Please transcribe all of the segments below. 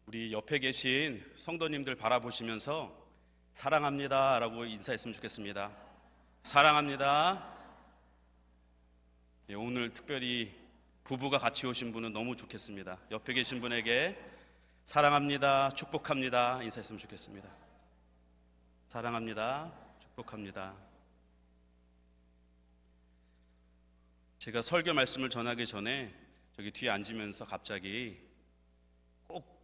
우리 옆에 계신 성도님들 바라보시면서 사랑합니다 라고 인사했으면 좋겠습니다. 사랑합니다. 오늘 특별히 부부가 같이 오신 분은 너무 좋겠습니다. 옆에 계신 분에게 사랑합니다, 축복합니다 인사했으면 좋겠습니다. 사랑합니다, 축복합니다. 제가 설교 말씀을 전하기 전에 저기 뒤에 앉으면서 갑자기 꼭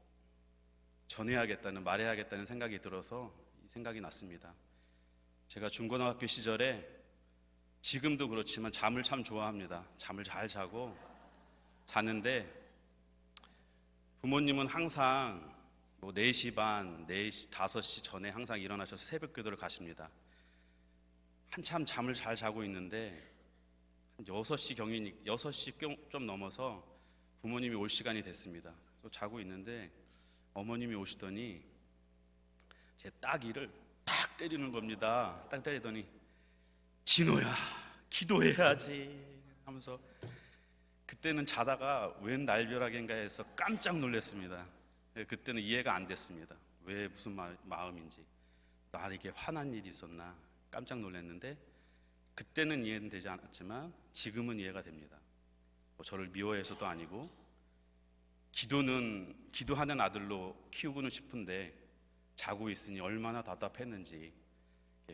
전해야겠다는, 말해야겠다는 생각이 들어서 이 생각이 났습니다. 제가 중고등학교 시절에, 지금도 그렇지만 잠을 참 좋아합니다. 잠을 잘 자고 자는데 부모님은 항상 4시 반, 4시, 5시 전에 항상 일어나셔서 새벽 기도를 가십니다. 한참 잠을 잘 자고 있는데 한 6시 경이니 6시 좀 넘어서 부모님이 올 시간이 됐습니다. 또 자고 있는데 어머님이 오시더니 제 따귀를 탁 때리는 겁니다. 딱 때리더니 진호야 기도해야지 하면서, 그때는 자다가 웬 날벼락인가 해서 깜짝 놀랐습니다. 그때는 이해가 안 됐습니다. 왜, 무슨 마음인지, 나에게 화난 일이 있었나 깜짝 놀랐는데, 그때는 이해는 되지 않았지만 지금은 이해가 됩니다. 저를 미워해서도 아니고, 기도하는 아들로 키우고는 싶은데 자고 있으니 얼마나 답답했는지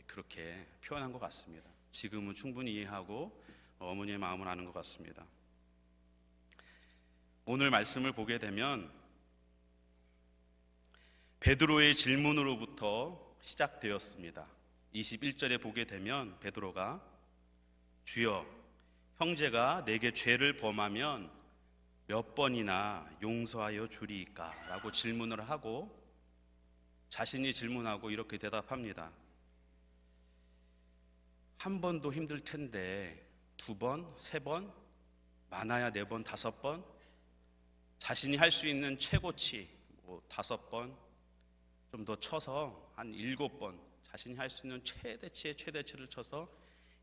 그렇게 표현한 것 같습니다. 지금은 충분히 이해하고 어머니의 마음을 아는 것 같습니다. 오늘 말씀을 보게 되면 베드로의 질문으로부터 시작되었습니다. 21절에 보게 되면 베드로가 주여, 형제가 내게 죄를 범하면 몇 번이나 용서하여 주리이까? 라고 질문을 하고, 자신이 질문하고 이렇게 대답합니다. 한 번도 힘들 텐데 2번, 3번, 많아야 4번, 5번, 자신이 할 수 있는 최고치 5번, 좀 더 쳐서 한 7번, 자신이 할 수 있는 최대치의 최대치를 쳐서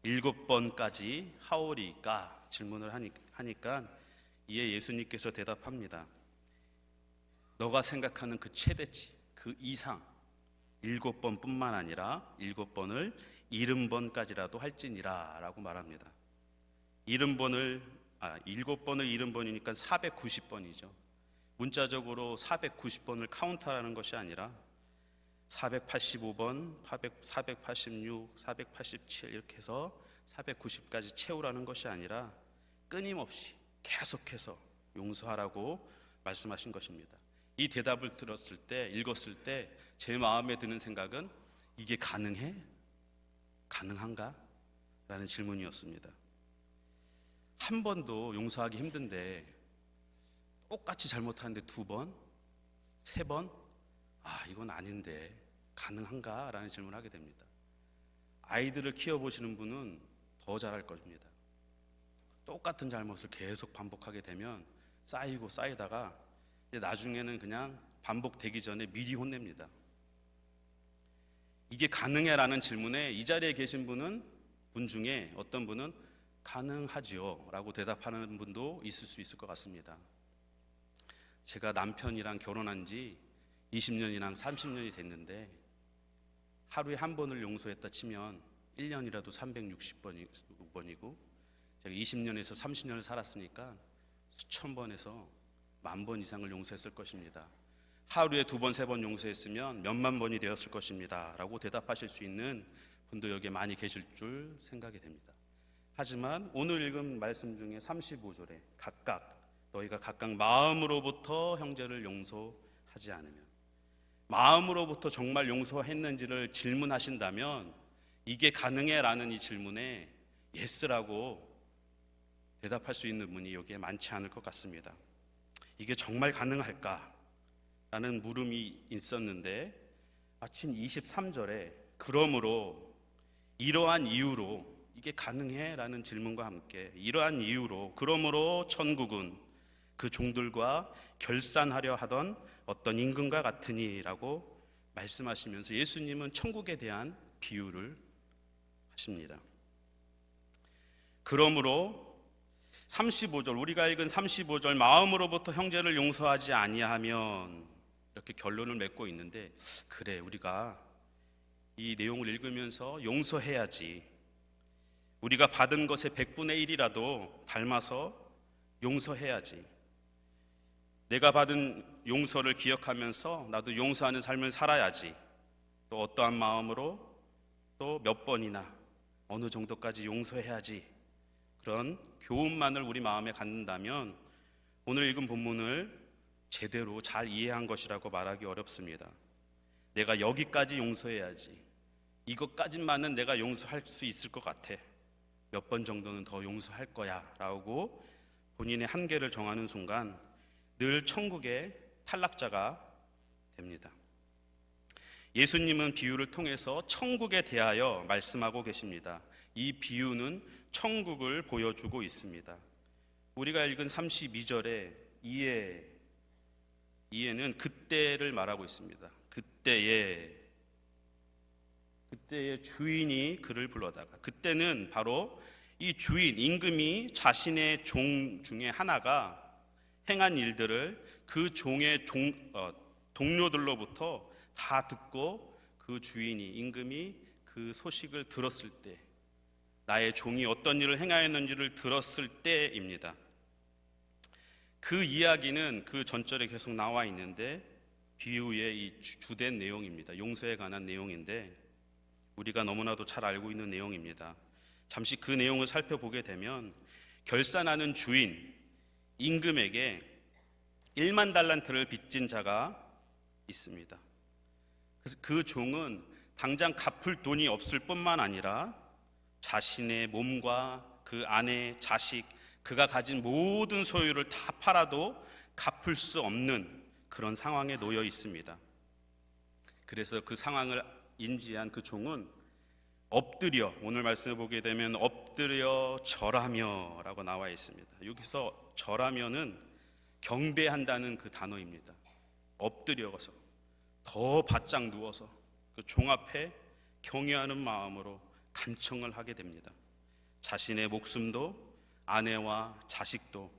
7번까지 하오리까? 질문을 하니까 이에 예수님께서 대답합니다. 너가 생각하는 그 최대치, 그 이상 7번뿐만 아니라 7번을 70번까지라도 할지니라 라고 말합니다. 7번을 70번이니까 490번이죠. 문자적으로 490번을 카운트하라는 것이 아니라 485번, 486, 487 이렇게 해서 490까지 채우라는 것이 아니라 끊임없이 계속해서 용서하라고 말씀하신 것입니다. 이 대답을 읽었을 때 제 마음에 드는 생각은, 이게 가능해? 가능한가? 라는 질문이었습니다. 한 번도 용서하기 힘든데 똑같이 잘못하는데 2번, 3번, 이건 아닌데 가능한가? 라는 질문을 하게 됩니다. 아이들을 키워보시는 분은 더 잘할 것입니다. 똑같은 잘못을 계속 반복하게 되면 쌓이다가 나중에는 그냥 반복되기 전에 미리 혼냅니다. 이게 가능해? 라는 질문에 이 자리에 계신 분 중에 어떤 분은 가능하지요 라고 대답하는 분도 있을 수 있을 것 같습니다. 제가 남편이랑 결혼한 지 20년이랑 30년이 됐는데, 하루에 한 번을 용서했다 치면 1년이라도 360번이고, 제가 20년에서 30년을 살았으니까 수천 번에서 10,000번 이상을 용서했을 것입니다. 하루에 2번, 3번 용서했으면 몇만 번이 되었을 것입니다 라고 대답하실 수 있는 분도 여기에 많이 계실 줄 생각이 됩니다. 하지만 오늘 읽은 말씀 중에 35절에 너희가 각각 마음으로부터 형제를 용서하지 않으면, 마음으로부터 정말 용서했는지를 질문하신다면, 이게 가능해? 라는 이 질문에 예스라고 대답할 수 있는 분이 여기에 많지 않을 것 같습니다. 이게 정말 가능할까? 라는 물음이 있었는데, 마침 23절에 그러므로 이러한 이유로, 이게 가능해? 라는 질문과 함께 이러한 이유로 그러므로 천국은 그 종들과 결산하려 하던 어떤 임금과 같으니 라고 말씀하시면서 예수님은 천국에 대한 비유를 하십니다. 그러므로 35절, 우리가 읽은 35절, 마음으로부터 형제를 용서하지 아니하면 이렇게 결론을 맺고 있는데, 그래, 우리가 이 내용을 읽으면서 용서해야지. 우리가 받은 것의 100분의 1이라도 닮아서 용서해야지. 내가 받은 용서를 기억하면서 나도 용서하는 삶을 살아야지. 또 어떠한 마음으로 또 몇 번이나 어느 정도까지 용서해야지. 그런 교훈만을 우리 마음에 갖는다면 오늘 읽은 본문을 제대로 잘 이해한 것이라고 말하기 어렵습니다. 내가 여기까지 용서해야지. 이것까지만은 내가 용서할 수 있을 것 같아. 몇 번 정도는 더 용서할 거야 라고 본인의 한계를 정하는 순간 늘 천국의 탈락자가 됩니다. 예수님은 비유를 통해서 천국에 대하여 말씀하고 계십니다. 이 비유는 천국을 보여주고 있습니다. 우리가 읽은 32절에 이에는 그때를 말하고 있습니다. 그때에 주인이 그를 불러다가, 그때는 바로 이 주인 임금이 자신의 종 중에 하나가 행한 일들을 그 종의 동료들로부터 다 듣고 그 주인이 임금이 그 소식을 들었을 때, 나의 종이 어떤 일을 행하였는지를 들었을 때입니다. 그 이야기는 그 전절에 계속 나와 있는데 비유의 이 주된 내용입니다. 용서에 관한 내용인데 우리가 너무나도 잘 알고 있는 내용입니다. 잠시 그 내용을 살펴보게 되면 결산하는 주인 임금에게 1만 달란트를 빚진 자가 있습니다. 그래서 그 종은 당장 갚을 돈이 없을 뿐만 아니라 자신의 몸과 그 아내, 자식, 그가 가진 모든 소유를 다 팔아도 갚을 수 없는 그런 상황에 놓여 있습니다. 그래서 그 상황을 인지한 그 종은 엎드려, 오늘 말씀을 보게 되면 엎드려 절하며 라고 나와 있습니다. 여기서 절하며는 경배한다는 그 단어입니다. 엎드려서 더 바짝 누워서 그 종 앞에 경외하는 마음으로 간청을 하게 됩니다. 자신의 목숨도 아내와 자식도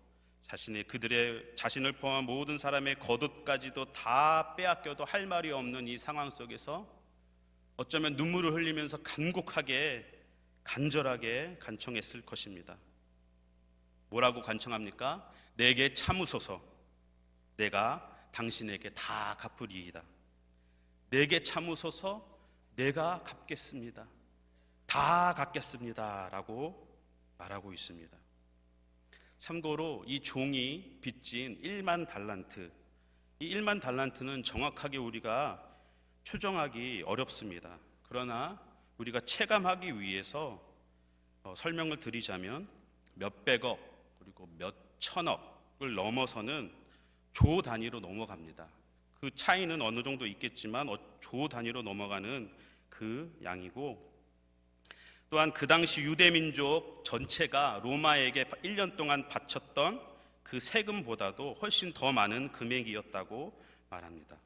자신을 포함한 모든 사람의 겉옷까지도 다 빼앗겨도 할 말이 없는 이 상황 속에서 어쩌면 눈물을 흘리면서 간절하게 간청했을 것입니다. 뭐라고 간청합니까? 내게 참으소서. 내가 당신에게 다 갚으리이다. 내게 참으소서. 내가 갚겠습니다. 다 갚겠습니다 라고 말하고 있습니다. 참고로 이 종이 빚진 1만 달란트, 이 1만 달란트는 정확하게 우리가 추정하기 어렵습니다. 그러나 우리가 체감하기 위해서 설명을 드리자면 몇백억 그리고 몇천억을 넘어서는 조 단위로 넘어갑니다. 그 차이는 어느 정도 있겠지만 조 단위로 넘어가는 그 양이고, 또한 그 당시 유대민족 전체가 로마에게 1년 동안 바쳤던 그 세금보다도 훨씬 더 많은 금액이었다고 말합니다.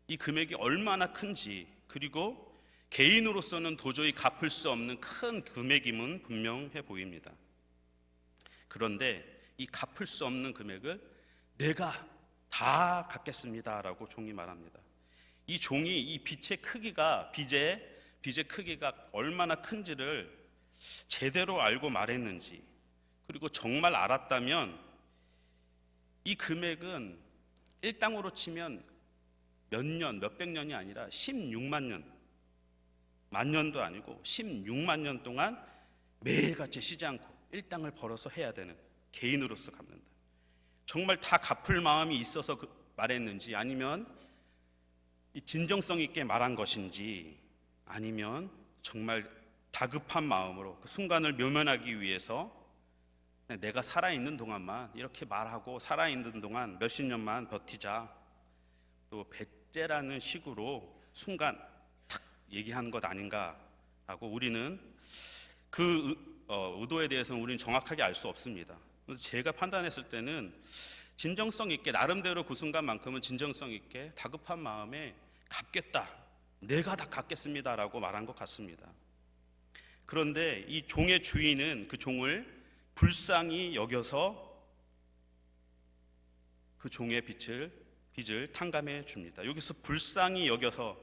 이 금액이 얼마나 큰지, 그리고 개인으로서는 도저히 갚을 수 없는 큰 금액임은 분명해 보입니다. 그런데 이 갚을 수 없는 금액을 내가 다 갚겠습니다 라고 종이 말합니다. 이 종이 이 빚의 크기가 얼마나 큰지를 제대로 알고 말했는지, 그리고 정말 알았다면 이 금액은 일당으로 치면 몇백 년이 아니라 16만 년, 만 년도 아니고 16만 년 동안 매일같이 쉬지 않고 일당을 벌어서 해야 되는, 개인으로서 갚는다. 정말 다 갚을 마음이 있어서 말했는지, 아니면 이 진정성 있게 말한 것인지, 아니면 정말 다급한 마음으로 그 순간을 묘면하기 위해서 내가 살아있는 동안만 이렇게 말하고 살아있는 동안 몇십 년만 버티자, 또 배째라는 식으로 순간 탁 얘기한 것 아닌가 하고 우리는 그 의도에 대해서는 우리는 정확하게 알 수 없습니다. 제가 판단했을 때는 진정성 있게, 나름대로 그 순간만큼은 진정성 있게 다급한 마음에 갚겠다, 내가 다 갚겠습니다 라고 말한 것 같습니다. 그런데 이 종의 주인은 그 종을 불쌍히 여겨서 그 종의 빚을 빚을 탕감해 줍니다. 여기서 불쌍히 여겨서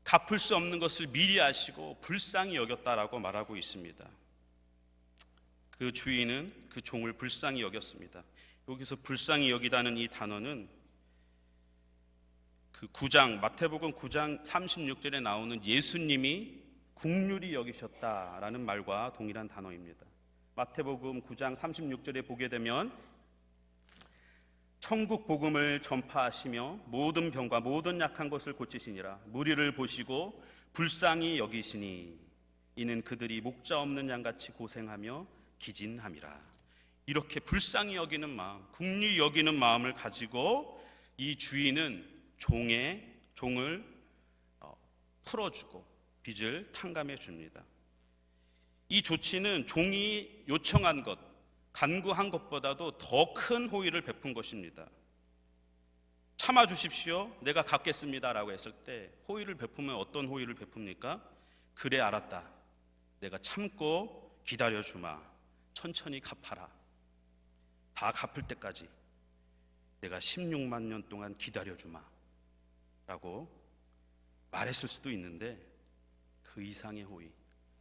갚을 수 없는 것을 미리 아시고 불쌍히 여겼다라고 말하고 있습니다. 그 주인은 그 종을 불쌍히 여겼습니다. 여기서 불쌍히 여기다는 이 단어는 그 9장 마태복음 9장 36절에 나오는 예수님이 긍휼히 여기셨다라는 말과 동일한 단어입니다. 마태복음 9장 36절에 보게 되면 천국 복음을 전파하시며 모든 병과 모든 약한 것을 고치시니라. 무리를 보시고 불쌍히 여기시니 이는 그들이 목자 없는 양같이 고생하며 기진함이라. 이렇게 불쌍히 여기는 마음, 긍휼히 여기는 마음을 가지고 이 주인은 종을 풀어주고 빚을 탕감해 줍니다. 이 조치는 종이 요청한 것, 간구한 것보다도 더 큰 호의를 베푼 것입니다. 참아주십시오, 내가 갚겠습니다라고 했을 때 호의를 베푸면 어떤 호의를 베풉니까? 그래 알았다, 내가 참고 기다려주마, 천천히 갚아라, 다 갚을 때까지 내가 16만 년 동안 기다려주마 라고 말했을 수도 있는데 그 이상의 호의,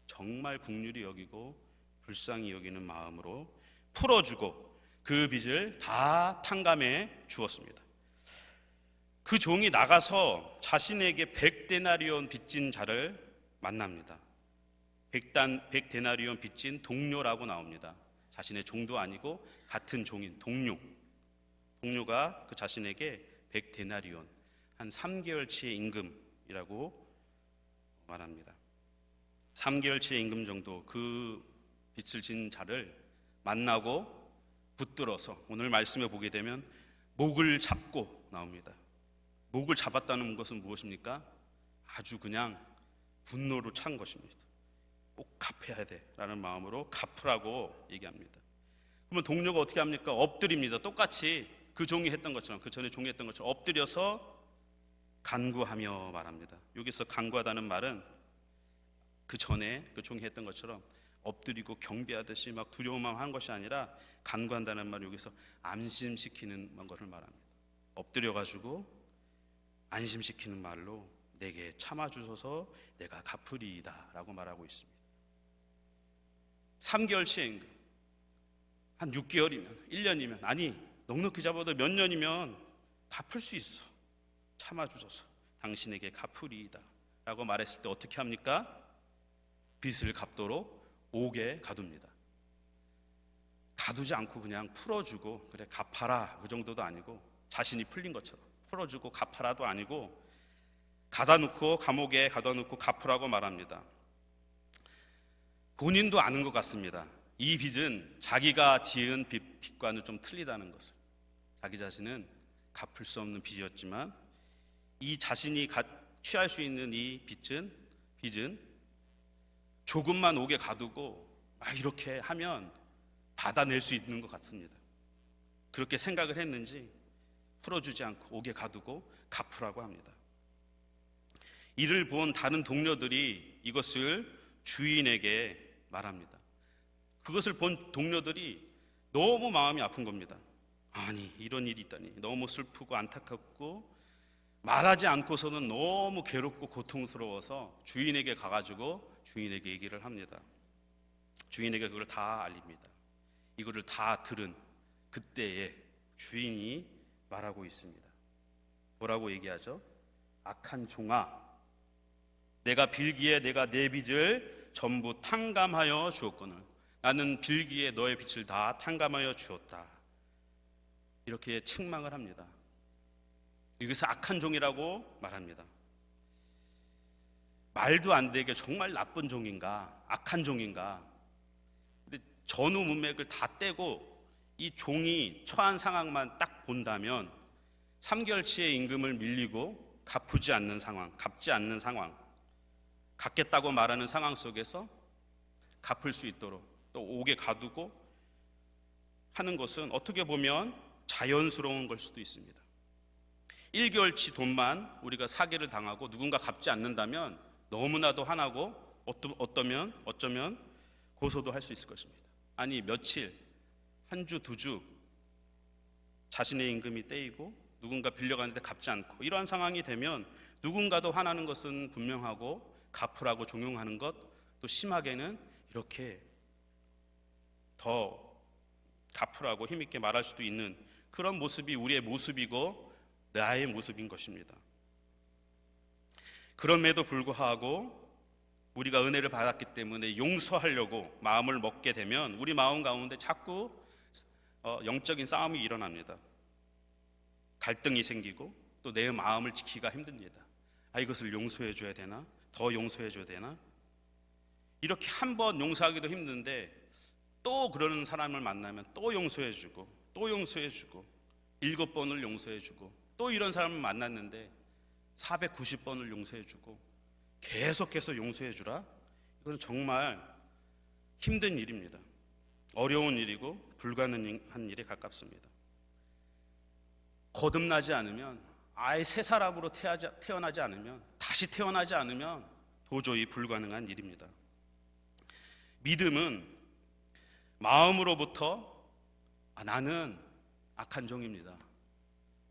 정말 긍휼히 여기고 불쌍히 여기는 마음으로 풀어주고 그 빚을 다 탕감해 주었습니다. 그 종이 나가서 자신에게 100데나리온 빚진 자를 만납니다. 100데나리온 빚진 동료라고 나옵니다. 자신의 종도 아니고 같은 종인 동료가 그 자신에게 100데나리온, 한 3개월치의 임금이라고 말합니다. 3개월치의 임금 정도 그 빚을 진 자를 만나고 붙들어서 오늘 말씀에 보게 되면 목을 잡고 나옵니다. 목을 잡았다는 것은 무엇입니까? 아주 그냥 분노로 찬 것입니다. 꼭 갚아야 돼라는 마음으로 갚으라고 얘기합니다. 그러면 동료가 어떻게 합니까? 엎드립니다. 똑같이 그 종이 했던 것처럼, 그 전에 종이 했던 것처럼 엎드려서 간구하며 말합니다. 여기서 간구하다는 말은 그 전에 그 종이 했던 것처럼 엎드리고 경배하듯이 막 두려움만 한 것이 아니라 간구한다는 말은 여기서 안심시키는 것을 말합니다. 엎드려가지고 안심시키는 말로 내게 참아주셔서 내가 갚으리이다 라고 말하고 있습니다. 3개월치의 임금, 한 6개월이면 1년이면, 아니 넉넉히 잡아도 몇 년이면 갚을 수 있어, 참아주셔서 당신에게 갚으리이다 라고 말했을 때 어떻게 합니까? 빚을 갚도록 옥에 가둡니다. 가두지 않고 그냥 풀어주고 그래 갚아라 그 정도도 아니고, 자신이 풀린 것처럼 풀어주고 갚아라도 아니고 가다놓고 감옥에 가둬놓고 갚으라고 말합니다. 본인도 아는 것 같습니다. 이 빚은 자기가 지은 빚과는 좀 틀리다는 것을. 자기 자신은 갚을 수 없는 빚이었지만 이 자신이 취할 수 있는 이 빚은 조금만 옥에 가두고 이렇게 하면 받아낼 수 있는 것 같습니다. 그렇게 생각을 했는지 풀어주지 않고 옥에 가두고 갚으라고 합니다. 이를 본 다른 동료들이 이것을 주인에게 말합니다. 그것을 본 동료들이 너무 마음이 아픈 겁니다. 아니 이런 일이 있다니, 너무 슬프고 안타깝고 말하지 않고서는 너무 괴롭고 고통스러워서 주인에게 가가지고 주인에게 얘기를 합니다. 주인에게 그걸 다 알립니다. 이거를 다 들은 그때에 주인이 말하고 있습니다. 뭐라고 얘기하죠? 악한 종아, 내가 빌기에 내가 내 빚을 전부 탕감하여 주었거늘 나는 빌기에 너의 빚을 다 탕감하여 주었다. 이렇게 책망을 합니다. 여기서 악한 종이라고 말합니다. 말도 안 되게 정말 나쁜 종인가, 악한 종인가. 근데 전후 문맥을 다 떼고 이 종이 처한 상황만 딱 본다면 3개월치의 임금을 밀리고 갚지 않는 상황, 갚겠다고 말하는 상황 속에서 갚을 수 있도록 또 옥에 가두고 하는 것은 어떻게 보면 자연스러운 걸 수도 있습니다. 1개월치 돈만 우리가 사기를 당하고 누군가 갚지 않는다면 너무나도 화나고 어쩌면 고소도 할 수 있을 것입니다. 아니 며칠, 한 주, 두 주 자신의 임금이 떼이고 누군가 빌려갔는데 갚지 않고 이러한 상황이 되면 누군가도 화나는 것은 분명하고 갚으라고 종용하는 것, 또 심하게는 이렇게 더 갚으라고 힘있게 말할 수도 있는 그런 모습이 우리의 모습이고 나의 모습인 것입니다. 그럼에도 불구하고 우리가 은혜를 받았기 때문에 용서하려고 마음을 먹게 되면 우리 마음 가운데 자꾸 영적인 싸움이 일어납니다. 갈등이 생기고 또 내 마음을 지키기가 힘듭니다. 이것을 용서해 줘야 되나? 더 용서해 줘야 되나? 이렇게 한 번 용서하기도 힘든데 또 그러는 사람을 만나면 또 용서해 주고 또 용서해 주고 7번을 용서해 주고 또 이런 사람을 만났는데 490번을 용서해 주고 계속해서 용서해 주라? 이건 정말 힘든 일입니다. 어려운 일이고 불가능한 일에 가깝습니다. 거듭나지 않으면, 아예 새 사람으로 태어나지 않으면, 다시 태어나지 않으면 도저히 불가능한 일입니다. 믿음은 마음으로부터 나는 악한 종입니다,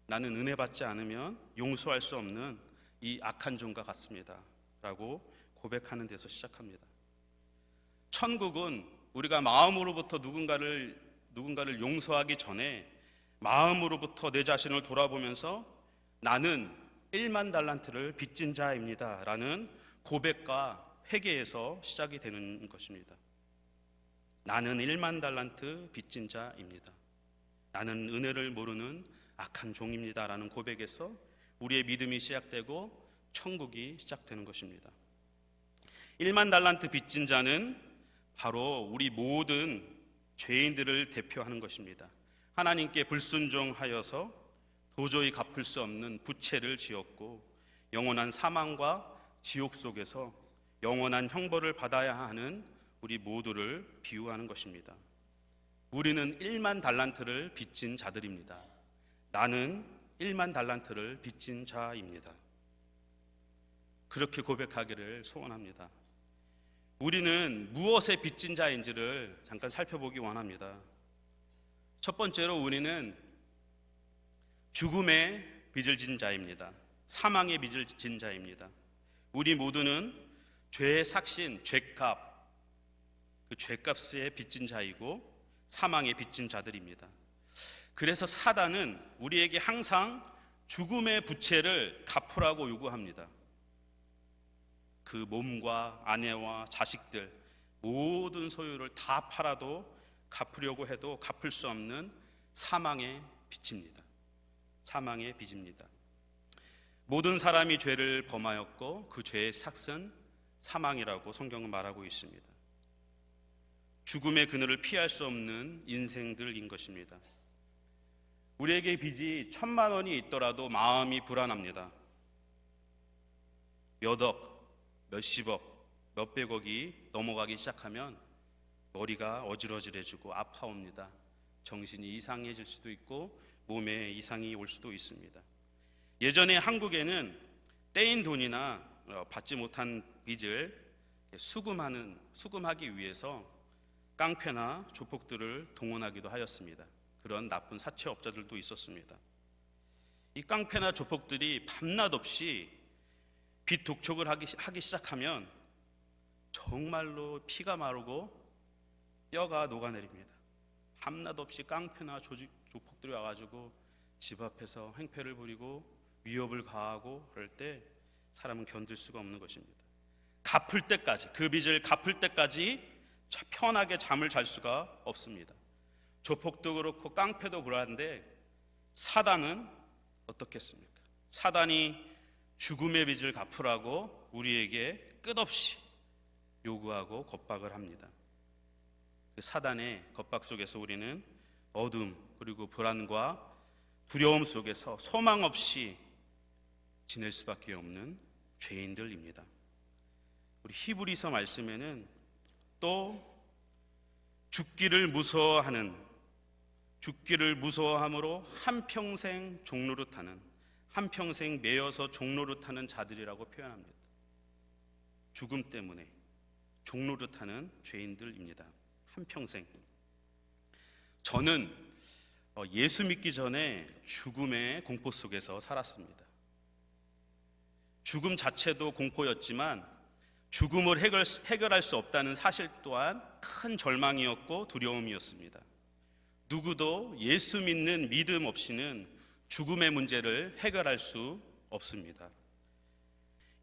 나는 은혜 받지 않으면 용서할 수 없는 이 악한 종과 같습니다 라고 고백하는 데서 시작합니다. 천국은 우리가 마음으로부터 누군가를 용서하기 전에 마음으로부터 내 자신을 돌아보면서 나는 1만 달란트를 빚진 자입니다 라는 고백과 회개에서 시작이 되는 것입니다. 나는 1만 달란트 빚진 자입니다, 나는 은혜를 모르는 악한 종입니다 라는 고백에서 우리의 믿음이 시작되고 천국이 시작되는 것입니다. 1만 달란트 빚진 자는 바로 우리 모든 죄인들을 대표하는 것입니다. 하나님께 불순종하여서 도저히 갚을 수 없는 부채를 지었고 영원한 사망과 지옥 속에서 영원한 형벌을 받아야 하는 우리 모두를 비유하는 것입니다. 우리는 1만 달란트를 빚진 자들입니다. 나는 1만 달란트를 빚진 자입니다. 그렇게 고백하기를 소원합니다. 우리는 무엇에 빚진 자인지를 잠깐 살펴보기 원합니다. 첫 번째로 우리는 죽음의 빚을 진 자입니다. 사망의 빚을 진 자입니다. 우리 모두는 죄의 삭신, 죄값, 그 죄값에 빚진 자이고 사망에 빚진 자들입니다. 그래서 사단은 우리에게 항상 죽음의 부채를 갚으라고 요구합니다. 그 몸과 아내와 자식들 모든 소유를 다 팔아도 갚으려고 해도 갚을 수 없는 사망의 빚입니다. 사망의 빚입니다. 모든 사람이 죄를 범하였고 그 죄의 삭은 사망이라고 성경은 말하고 있습니다. 죽음의 그늘을 피할 수 없는 인생들인 것입니다. 우리에게 빚이 1,000만 원이 있더라도 마음이 불안합니다. 몇 억, 몇십억, 몇백억이 넘어가기 시작하면 머리가 어지러지해지고 아파옵니다. 정신이 이상해질 수도 있고 몸에 이상이 올 수도 있습니다. 예전에 한국에는 떼인 돈이나 받지 못한 빚을 수금하기 위해서 깡패나 조폭들을 동원하기도 하였습니다. 그런 나쁜 사채업자들도 있었습니다. 이 깡패나 조폭들이 밤낮 없이 빚 독촉을 하기 시작하면 정말로 피가 마르고 뼈가 녹아내립니다. 밤낮 없이 깡패나 조폭들이 와가지고 집 앞에서 행패를 부리고 위협을 가하고 그럴 때 사람은 견딜 수가 없는 것입니다. 갚을 때까지, 그 빚을 갚을 때까지 편하게 잠을 잘 수가 없습니다. 조폭도 그렇고 깡패도 그러한데 사단은 어떻겠습니까? 사단이 죽음의 빚을 갚으라고 우리에게 끝없이 요구하고 겁박을 합니다. 그 사단의 겁박 속에서 우리는 어둠 그리고 불안과 두려움 속에서 소망 없이 지낼 수밖에 없는 죄인들입니다. 우리 히브리서 말씀에는 또 죽기를 무서워함으로 한평생 종노릇하는, 한평생 매여서 종노릇하는 자들이라고 표현합니다. 죽음 때문에 종노릇하는 죄인들입니다. 한평생. 저는 예수 믿기 전에 죽음의 공포 속에서 살았습니다. 죽음 자체도 공포였지만 죽음을 해결할 수 없다는 사실 또한 큰 절망이었고 두려움이었습니다. 누구도 예수 믿는 믿음 없이는 죽음의 문제를 해결할 수 없습니다.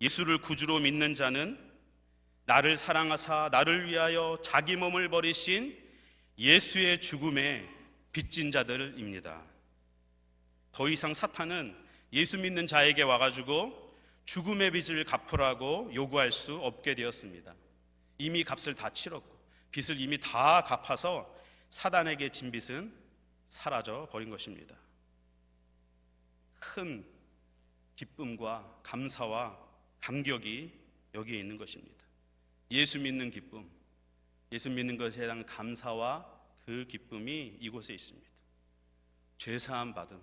예수를 구주로 믿는 자는 나를 사랑하사 나를 위하여 자기 몸을 버리신 예수의 죽음에 빚진 자들입니다. 더 이상 사탄은 예수 믿는 자에게 와가지고 죽음의 빚을 갚으라고 요구할 수 없게 되었습니다. 이미 값을 다 치렀고 빚을 이미 다 갚아서 사단에게 진 빚은 사라져 버린 것입니다. 큰 기쁨과 감사와 감격이 여기에 있는 것입니다. 예수 믿는 기쁨, 예수 믿는 것에 대한 감사와 그 기쁨이 이곳에 있습니다. 죄사함 받음,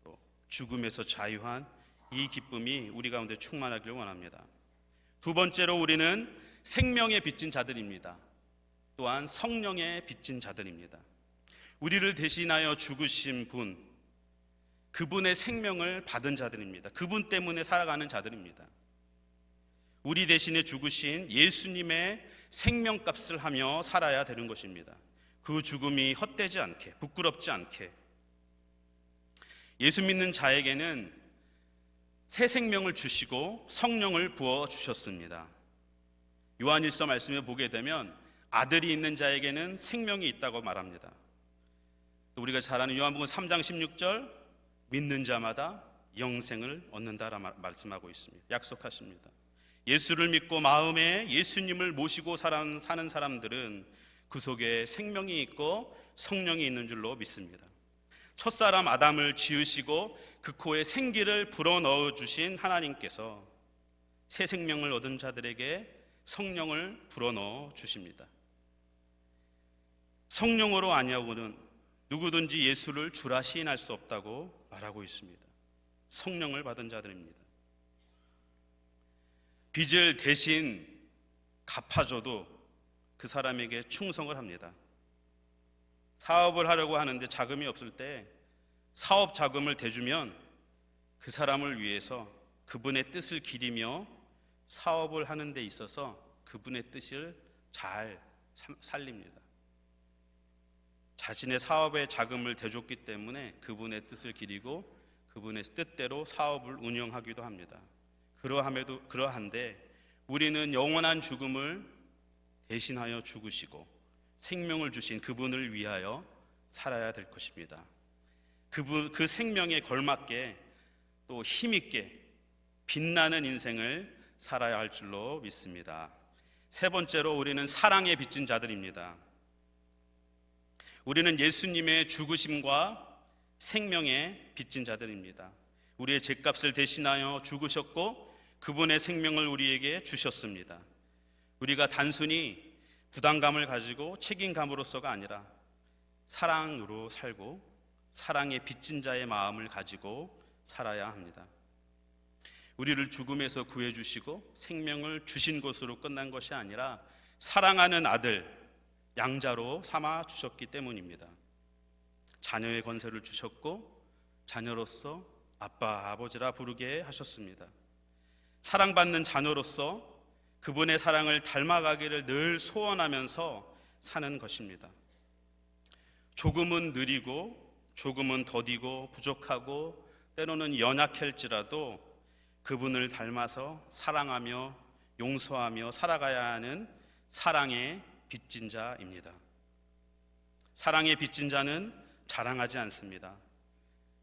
또 죽음에서 자유한 이 기쁨이 우리 가운데 충만하기를 원합니다. 두 번째로 우리는 생명에 빚진 자들입니다. 또한 성령에 빚진 자들입니다. 우리를 대신하여 죽으신 분, 그분의 생명을 받은 자들입니다. 그분 때문에 살아가는 자들입니다. 우리 대신에 죽으신 예수님의 생명값을 하며 살아야 되는 것입니다. 그 죽음이 헛되지 않게, 부끄럽지 않게. 예수 믿는 자에게는 새 생명을 주시고 성령을 부어 주셨습니다. 요한일서 말씀을 보게 되면 아들이 있는 자에게는 생명이 있다고 말합니다. 또 우리가 잘 아는 요한복음 3장 16절, 믿는 자마다 영생을 얻는다라 말씀하고 있습니다. 약속하십니다. 예수를 믿고 마음에 예수님을 모시고 사는 사람들은 그 속에 생명이 있고 성령이 있는 줄로 믿습니다. 첫사람 아담을 지으시고 그 코에 생기를 불어넣어 주신 하나님께서 새 생명을 얻은 자들에게 성령을 불어넣어 주십니다. 성령으로 아니하고는 누구든지 예수를 주라 시인할 수 없다고 말하고 있습니다. 성령을 받은 자들입니다. 빚을 대신 갚아줘도 그 사람에게 충성을 합니다. 사업을 하려고 하는데 자금이 없을 때 사업 자금을 대주면 그 사람을 위해서 그분의 뜻을 기리며 사업을 하는 데 있어서 그분의 뜻을 잘 살립니다. 자신의 사업에 자금을 대줬기 때문에 그분의 뜻을 기리고 그분의 뜻대로 사업을 운영하기도 합니다. 그러한데 우리는 영원한 죽음을 대신하여 죽으시고 생명을 주신 그분을 위하여 살아야 될 것입니다. 그 생명에 걸맞게 또 힘있게 빛나는 인생을 살아야 할 줄로 믿습니다. 세 번째로 우리는 사랑에 빚진 자들입니다. 우리는 예수님의 죽으심과 생명에 빚진 자들입니다. 우리의 죗값을 대신하여 죽으셨고 그분의 생명을 우리에게 주셨습니다. 우리가 단순히 부담감을 가지고 책임감으로서가 아니라 사랑으로 살고 사랑에 빚진 자의 마음을 가지고 살아야 합니다. 우리를 죽음에서 구해주시고 생명을 주신 것으로 끝난 것이 아니라 사랑하는 아들, 양자로 삼아 주셨기 때문입니다. 자녀의 권세를 주셨고 자녀로서 아빠, 아버지라 부르게 하셨습니다. 사랑받는 자녀로서 그분의 사랑을 닮아가기를 늘 소원하면서 사는 것입니다. 조금은 느리고 조금은 더디고 부족하고 때로는 연약할지라도 그분을 닮아서 사랑하며 용서하며 살아가야 하는 사랑의 빚진 자입니다. 사랑의 빚진 자는 자랑하지 않습니다.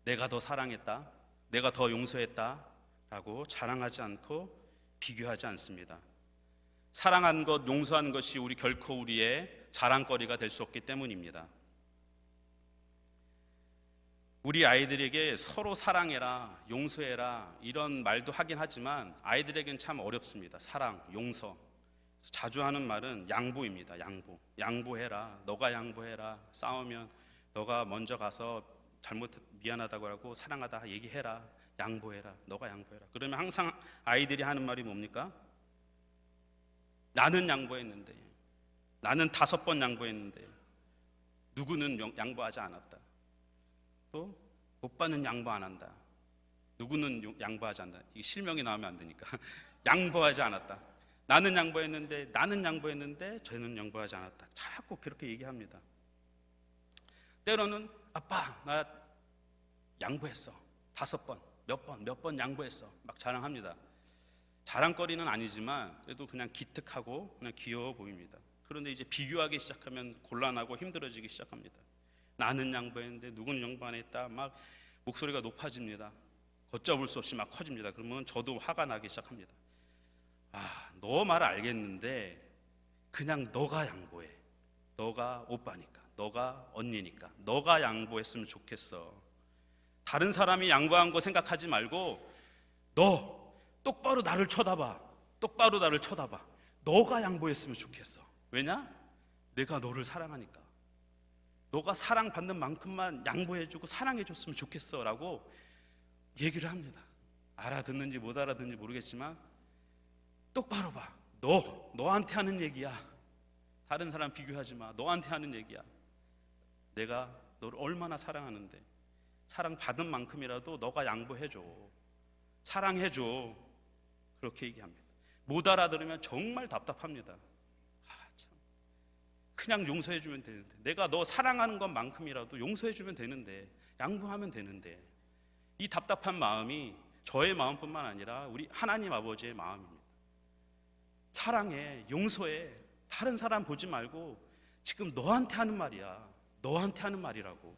내가 더 사랑했다, 내가 더 용서했다 라고 자랑하지 않고 비교하지 않습니다. 사랑한 것, 용서한 것이 결코 우리의 자랑거리가 될 수 없기 때문입니다. 우리 아이들에게 서로 사랑해라, 용서해라 이런 말도 하긴 하지만 아이들에겐 참 어렵습니다. 사랑, 용서. 자주 하는 말은 양보입니다. 양보해라, 너가 양보해라. 싸우면 너가 먼저 가서 미안하다고 하고 사랑하다 얘기해라. 양보해라, 너가 양보해라. 그러면 항상 아이들이 하는 말이 뭡니까? 나는 양보했는데, 나는 5번 양보했는데 누구는 양보하지 않았다. 또 오빠는 양보 안 한다. 누구는 양보하지 않는다. 이게 실명이 나오면 안 되니까. 양보하지 않았다. 나는 양보했는데 쟤는 양보하지 않았다. 자꾸 그렇게 얘기합니다. 때로는 아빠 나 양보했어. 5번, 몇 번 양보했어. 막 자랑합니다. 자랑거리는 아니지만 그래도 그냥 기특하고 그냥 귀여워 보입니다. 그런데 이제 비교하기 시작하면 곤란하고 힘들어지기 시작합니다. 나는 양보했는데 누구는 양보 안 했다. 막 목소리가 높아집니다. 걷잡을 수 없이 막 커집니다. 그러면 저도 화가 나기 시작합니다. 너 말 알겠는데 그냥 너가 양보해. 너가 오빠니까, 너가 언니니까, 너가 양보했으면 좋겠어. 다른 사람이 양보한 거 생각하지 말고 너 똑바로 나를 쳐다봐. 똑바로 나를 쳐다봐. 너가 양보했으면 좋겠어. 왜냐? 내가 너를 사랑하니까. 너가 사랑받는 만큼만 양보해주고 사랑해줬으면 좋겠어 라고 얘기를 합니다. 알아듣는지 못 알아듣는지 모르겠지만 똑바로 봐. 너한테 하는 얘기야. 다른 사람 비교하지 마. 너한테 하는 얘기야. 내가 너를 얼마나 사랑하는데 사랑받은 만큼이라도 너가 양보해줘. 사랑해줘. 그렇게 얘기합니다. 못 알아들으면 정말 답답합니다. 참. 그냥 용서해주면 되는데, 내가 너 사랑하는 것만큼이라도 용서해주면 되는데, 양보하면 되는데, 이 답답한 마음이 저의 마음뿐만 아니라 우리 하나님 아버지의 마음입니다. 사랑해, 용서해. 다른 사람 보지 말고 지금 너한테 하는 말이야. 너한테 하는 말이라고.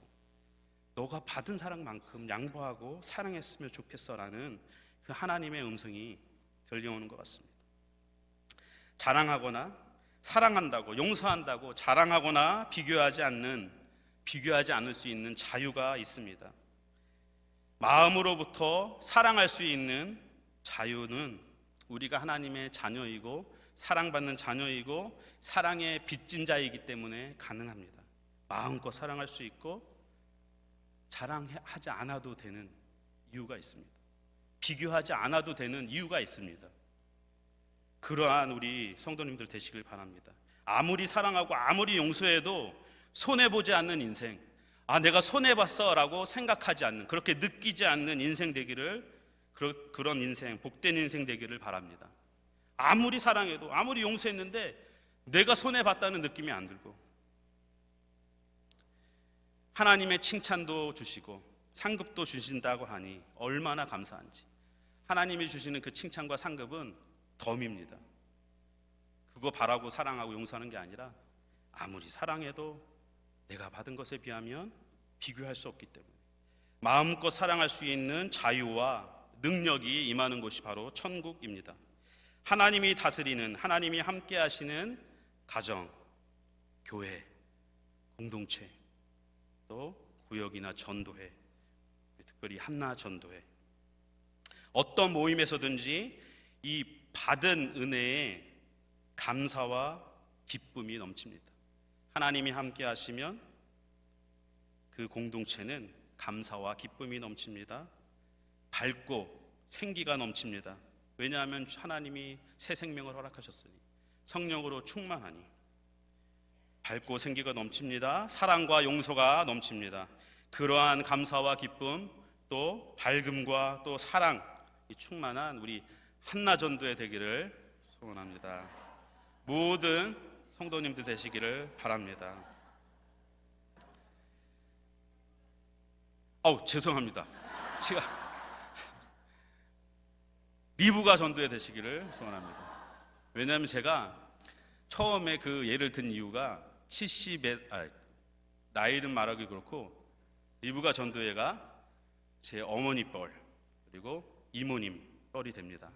너가 받은 사랑만큼 양보하고 사랑했으면 좋겠어라는 그 하나님의 음성이 들려오는 것 같습니다. 자랑하거나 사랑한다고, 용서한다고 자랑하거나 비교하지 않을 수 있는 자유가 있습니다. 마음으로부터 사랑할 수 있는 자유는 우리가 하나님의 자녀이고 사랑받는 자녀이고 사랑의 빚진 자이기 때문에 가능합니다. 마음껏 사랑할 수 있고 자랑하지 않아도 되는 이유가 있습니다. 비교하지 않아도 되는 이유가 있습니다. 그러한 우리 성도님들 되시길 바랍니다. 아무리 사랑하고 아무리 용서해도 손해보지 않는 인생, 내가 손해봤어 라고 생각하지 않는, 그렇게 느끼지 않는 인생 되기를, 그런 인생, 복된 인생 되기를 바랍니다. 아무리 사랑해도 아무리 용서했는데 내가 손해봤다는 느낌이 안 들고, 하나님의 칭찬도 주시고 상급도 주신다고 하니 얼마나 감사한지. 하나님이 주시는 그 칭찬과 상급은 덤입니다. 그거 바라고 사랑하고 용서하는 게 아니라 아무리 사랑해도 내가 받은 것에 비하면 비교할 수 없기 때문에 마음껏 사랑할 수 있는 자유와 능력이 임하는 곳이 바로 천국입니다. 하나님이 다스리는, 하나님이 함께 하시는 가정, 교회, 공동체, 또 구역이나 전도회, 특별히 한나 전도회, 어떤 모임에서든지 이 받은 은혜에 감사와 기쁨이 넘칩니다. 하나님이 함께 하시면 그 공동체는 감사와 기쁨이 넘칩니다. 밝고 생기가 넘칩니다. 왜냐하면 하나님이 새 생명을 허락하셨으니, 성령으로 충만하니 밝고 생기가 넘칩니다. 사랑과 용서가 넘칩니다. 그러한 감사와 기쁨, 또 밝음과 또 사랑이 충만한 우리 한나전도회 되기를 소원합니다. 모든 성도님들 되시기를 바랍니다. 죄송합니다. 제가 리브가 전도회 되시기를 소원합니다. 왜냐하면 제가 처음에 그 예를 든 이유가 나이는 말하기 그렇고 리브가 전도회가 제 어머니 뻘 그리고 이모님 뻘이 됩니다.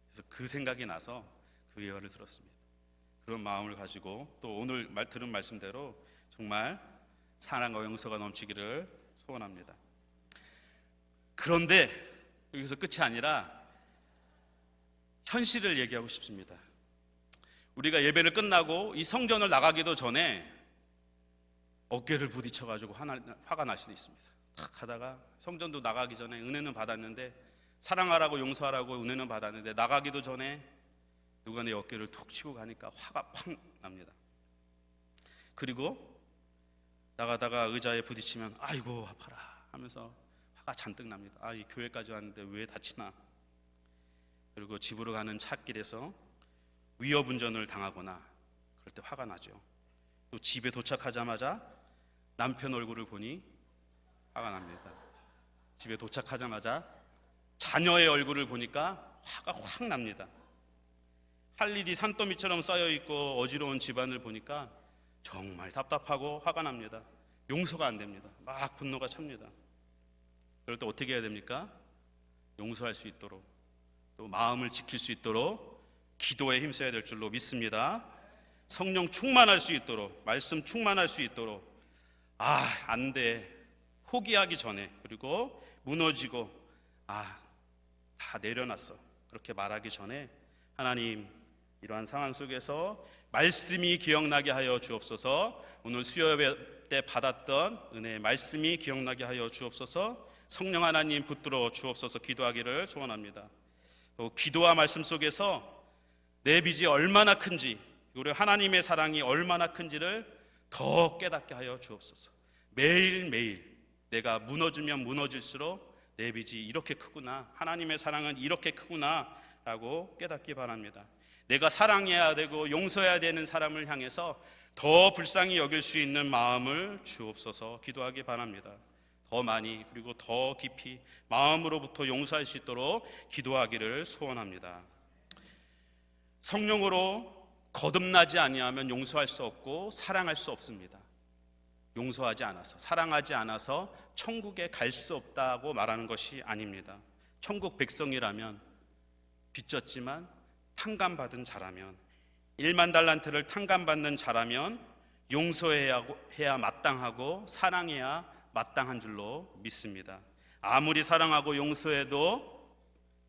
그래서 그 생각이 나서 그 예화를 들었습니다. 그런 마음을 가지고 또 오늘 들은 말씀대로 정말 사랑과 용서가 넘치기를 소원합니다. 그런데 여기서 끝이 아니라 현실을 얘기하고 싶습니다. 우리가 예배를 끝나고 이 성전을 나가기도 전에 어깨를 부딪혀가지고 화가 날 수도 있습니다. 탁 하다가 성전도 나가기 전에 은혜는 받았는데, 사랑하라고 용서하라고 은혜는 받았는데 나가기도 전에 누가 내 어깨를 툭 치고 가니까 화가 팍 납니다. 그리고 나가다가 의자에 부딪히면 아이고 아파라, 하면서 화가 잔뜩 납니다. 이 교회까지 왔는데 왜 다치나. 그리고 집으로 가는 찻길에서 위협 운전을 당하거나 그럴 때 화가 나죠. 또 집에 도착하자마자 남편 얼굴을 보니 화가 납니다. 집에 도착하자마자 자녀의 얼굴을 보니까 화가 확 납니다. 할 일이 산더미처럼 쌓여있고 어지러운 집안을 보니까 정말 답답하고 화가 납니다. 용서가 안 됩니다. 막 분노가 찹니다. 그럴 때 어떻게 해야 됩니까? 용서할 수 있도록, 또 마음을 지킬 수 있도록 기도에 힘써야 될 줄로 믿습니다. 성령 충만할 수 있도록, 말씀 충만할 수 있도록, 안 돼, 포기하기 전에, 그리고 무너지고 다 내려놨어, 그렇게 말하기 전에 하나님, 이러한 상황 속에서 말씀이 기억나게 하여 주옵소서. 오늘 수요예배 때 받았던 은혜의 말씀이 기억나게 하여 주옵소서. 성령 하나님 붙들어 주옵소서. 기도하기를 소원합니다. 또 기도와 말씀 속에서 내 빚이 얼마나 큰지, 우리 하나님의 사랑이 얼마나 큰지를 더 깨닫게 하여 주옵소서. 매일매일 내가 무너지면 무너질수록 내 빚이 이렇게 크구나, 하나님의 사랑은 이렇게 크구나 라고 깨닫기 바랍니다. 내가 사랑해야 되고 용서해야 되는 사람을 향해서 더 불쌍히 여길 수 있는 마음을 주옵소서. 기도하기 바랍니다. 더 많이, 그리고 더 깊이 마음으로부터 용서할 수 있도록 기도하기를 소원합니다. 성령으로 거듭나지 아니하면 용서할 수 없고 사랑할 수 없습니다. 용서하지 않아서, 사랑하지 않아서 천국에 갈 수 없다고 말하는 것이 아닙니다. 천국 백성이라면, 빚졌지만 탕감받은 자라면, 1만 달란트를 탕감받는 자라면 용서해야 마땅하고 사랑해야 마땅한 줄로 믿습니다. 아무리 사랑하고 용서해도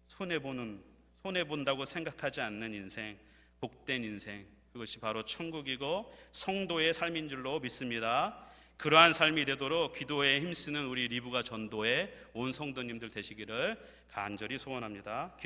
손해본다고 생각하지 않는 인생, 복된 인생, 그것이 바로 천국이고 성도의 삶인 줄로 믿습니다. 그러한 삶이 되도록 기도에 힘쓰는 우리 리브가 전도의 온 성도님들 되시기를 간절히 소원합니다.